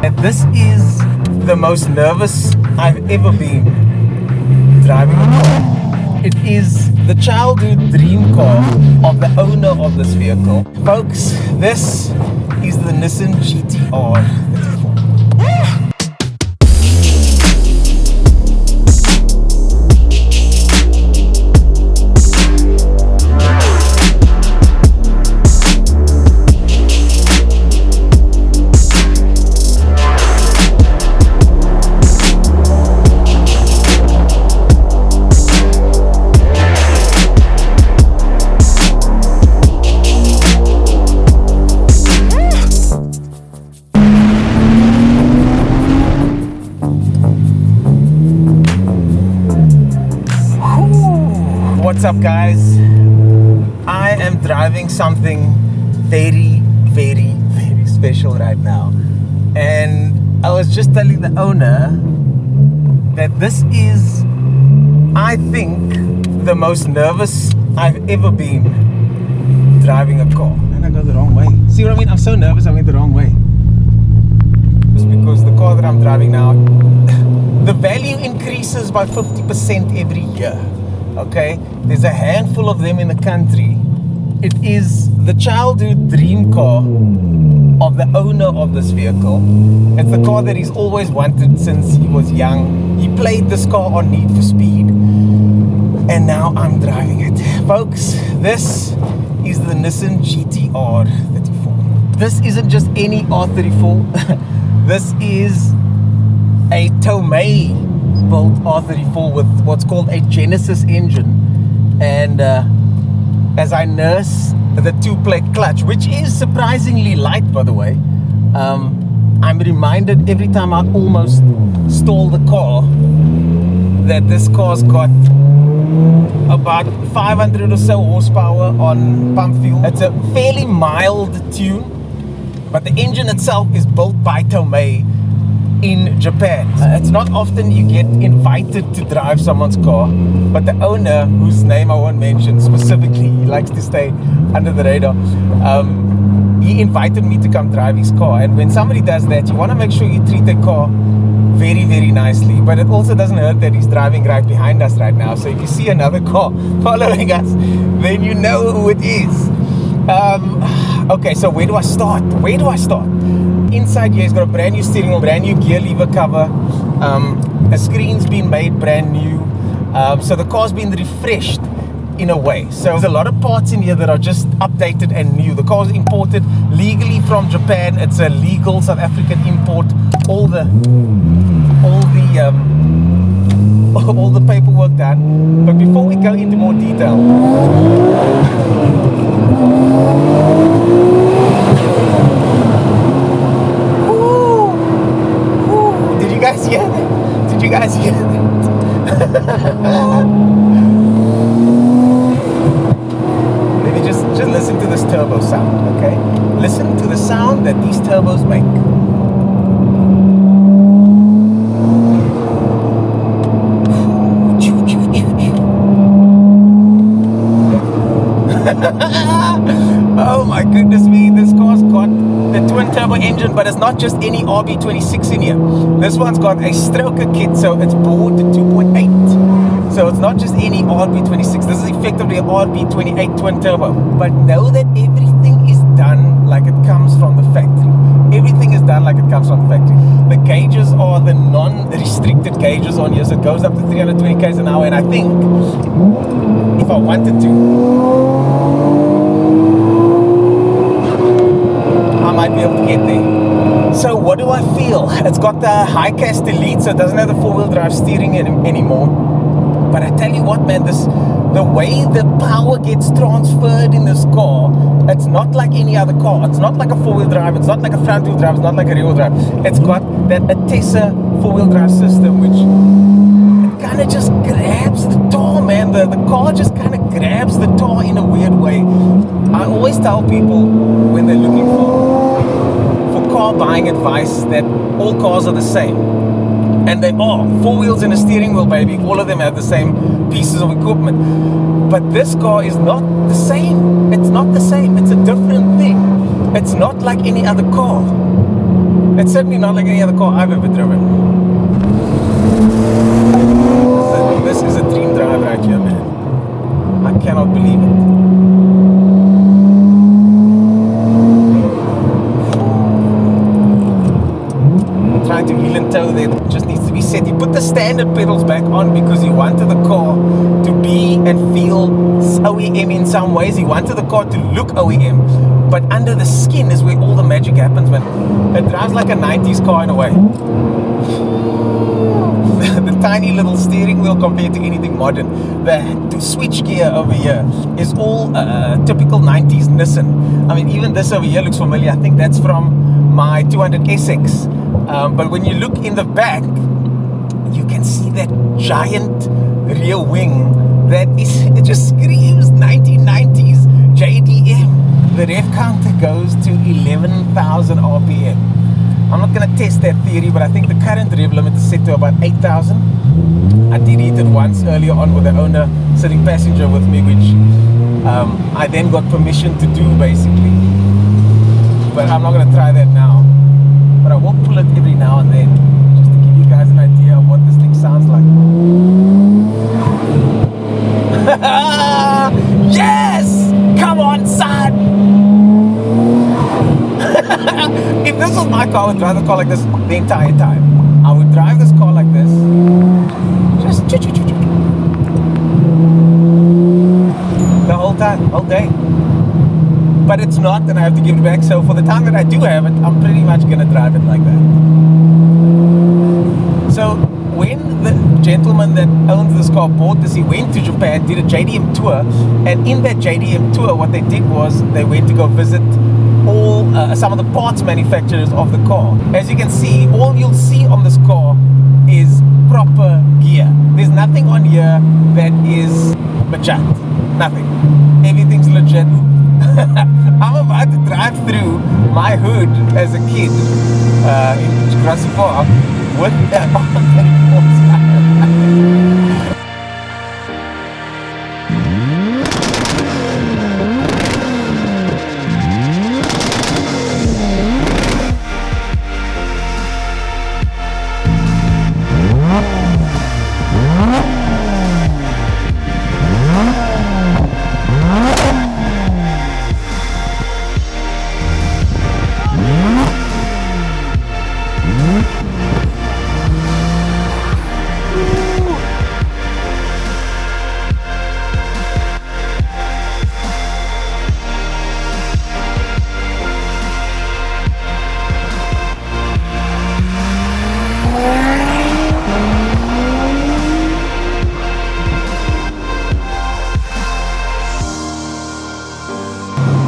And this is the most nervous I've ever been driving a car. It is the childhood dream car of the owner of this vehicle. Folks, this is the Nissan GT-R 34. What's up, guys? I am driving something very special right now, and I was just telling the owner that this is, I think, the most nervous I've ever been driving a car. And I go the wrong way. See what I mean? I'm so nervous I went the wrong way. It's because the car that I'm driving now, the value increases by 50% every year. Okay, there's a handful of them in the country. It is the childhood dream car of the owner of this vehicle. It's the car that he's always wanted since he was young. He played this car on Need for Speed, and now I'm driving it. Folks, this is the Nissan GT-R 34. This isn't just any R34. This is a TOMEI built R34 with what's called a Genesis engine, and as I nurse the 2-plate clutch, which is surprisingly light, by the way, I'm reminded every time I almost stall the car that this car's got about 500 or so horsepower on pump fuel. It's a fairly mild tune, but the engine itself is built by TOMEI in Japan. It's not often you get invited to drive someone's car, but the owner, whose name I won't mention specifically, he likes to stay under the radar, he invited me to come drive his car. And when somebody does that, you want to make sure you treat the car very nicely, but it also doesn't hurt that he's driving right behind us right now. So if you see another car following us, then you know who it is. Okay, so where do I start? Inside here, he's got a brand new steering wheel, brand new gear lever cover, a screen's been made brand new, so the car's been refreshed in a way. So there's a lot of parts in here that are just updated and new. The car's imported legally from Japan. It's a legal South African import. All the paperwork done. But before we go into more detail, did you guys hear that? Maybe just listen to this turbo sound, okay? Listen to the sound that these turbos make. Oh my goodness me, this car's got the twin turbo engine, but it's not just any RB26 in here. This one's got a stroker kit, so it's bored to 2.8. So it's not just any RB26. This is effectively a RB28 twin turbo. But know that everything is done like it comes from the factory. Everything is done like it comes from the factory. The gauges are the non-restricted gauges on here, so it goes up to 320 km an hour. And I think if I wanted to, I might be able to get there. So what do I feel? It's got the high cast elite, so it doesn't have the four-wheel drive steering anymore. But I tell you what, man, the way the power gets transferred in this car, it's not like any other car. It's not like a four-wheel drive, it's not like a front-wheel drive, it's not like a rear-wheel drive. It's got that Atessa four-wheel drive system, which it kind of just grabs the tar, man. The car just kind of grabs the tar in a weird way. I always tell people when they're looking for car buying advice that all cars are the same. And they are. Four wheels and a steering wheel, baby. All of them have the same pieces of equipment. But this car is not the same. It's not the same. It's a different thing. It's not like any other car. It's certainly not like any other car I've ever driven. This is a dream drive right here, man. I cannot believe it. Trying to heel and toe there, just needs to be set. He put the standard pedals back on because he wanted the car to be and feel OEM in some ways. He wanted the car to look OEM, but under the skin is where all the magic happens, man. It drives like a 90s car in a way. The tiny little steering wheel compared to anything modern. The switch gear over here is all typical 90s Nissan. I mean, even this over here looks familiar. I think that's from my 200 SX. But when you look in the back, you can see that giant rear wing that is, it just screams 1990s JDM. The rev counter goes to 11,000 RPM. I'm not going to test that theory, but I think the current rev limit is set to about 8,000. I did hit it once earlier on with the owner sitting passenger with me, which I then got permission to do basically. But I'm not going to try that now. But I will pull it every now and then, just to give you guys an idea of what this thing sounds like. Yes! Come on, son! If this was my car, I would drive the car like this the entire time. I would drive this car like this. Just the whole time, all day. But it's not, and I have to give it back. So for the time that I do have it, I'm pretty much gonna drive it like that. So when the gentleman that owns this car bought this, he went to Japan, did a JDM tour, and in that JDM tour, what they did was they went to go visit all some of the parts manufacturers of the car. As you can see, all you'll see on this car is proper gear. There's nothing on here that is bajat. Nothing. Everything's legit. I'm about to drive through my hood as a kid in Jurassic Park with that R34 style.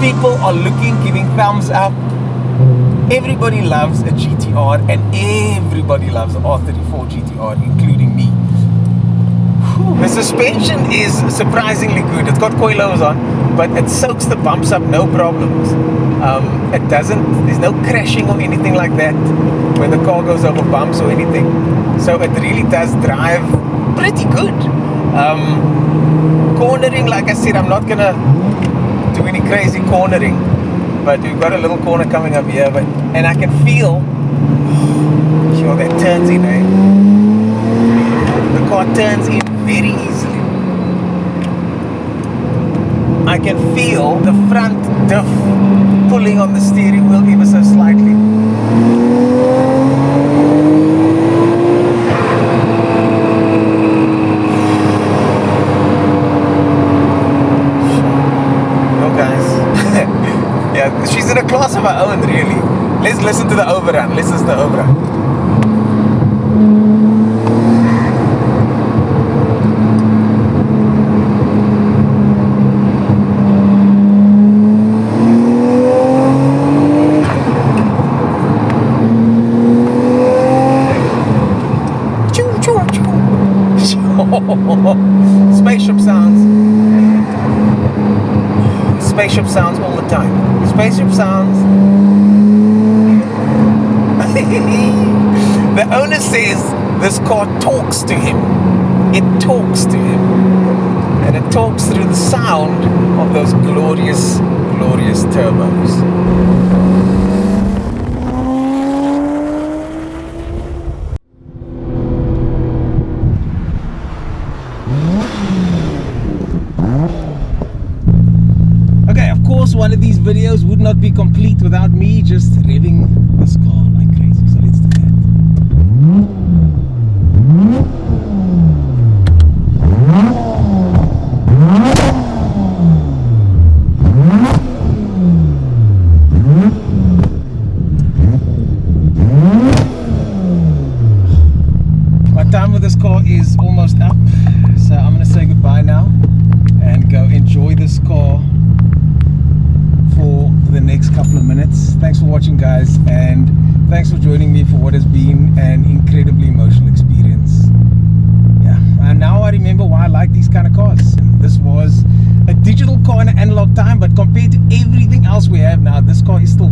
People are looking, giving thumbs up. Everybody loves a GTR, and everybody loves an R34 GTR, including me. The suspension is surprisingly good. It's got coilovers on, but it soaks the bumps up no problems. It doesn't, there's no crashing or anything like that when the car goes over bumps or anything. So it really does drive pretty good. Cornering, like I said, I'm not gonna do any crazy cornering, but we've got a little corner coming up here, and I can feel, sure, that turns in, eh? The car turns in very easily. I can feel the front diff pulling on the steering wheel ever so slightly. She's in a class of her own, really. Let's listen to the overrun. Let's listen to the overrun. Choo, choo, choo. Spaceship sounds. Spaceship sounds all the time. Spaceship sounds. The owner says this car talks to him. It talks to him. And it talks through the sound of those glorious, glorious turbos. watching, guys, and thanks for joining me for what has been an incredibly emotional experience. Yeah, and now I remember why I like these kind of cars. This was a digital car in an analog time, but compared to everything else we have now, this car is still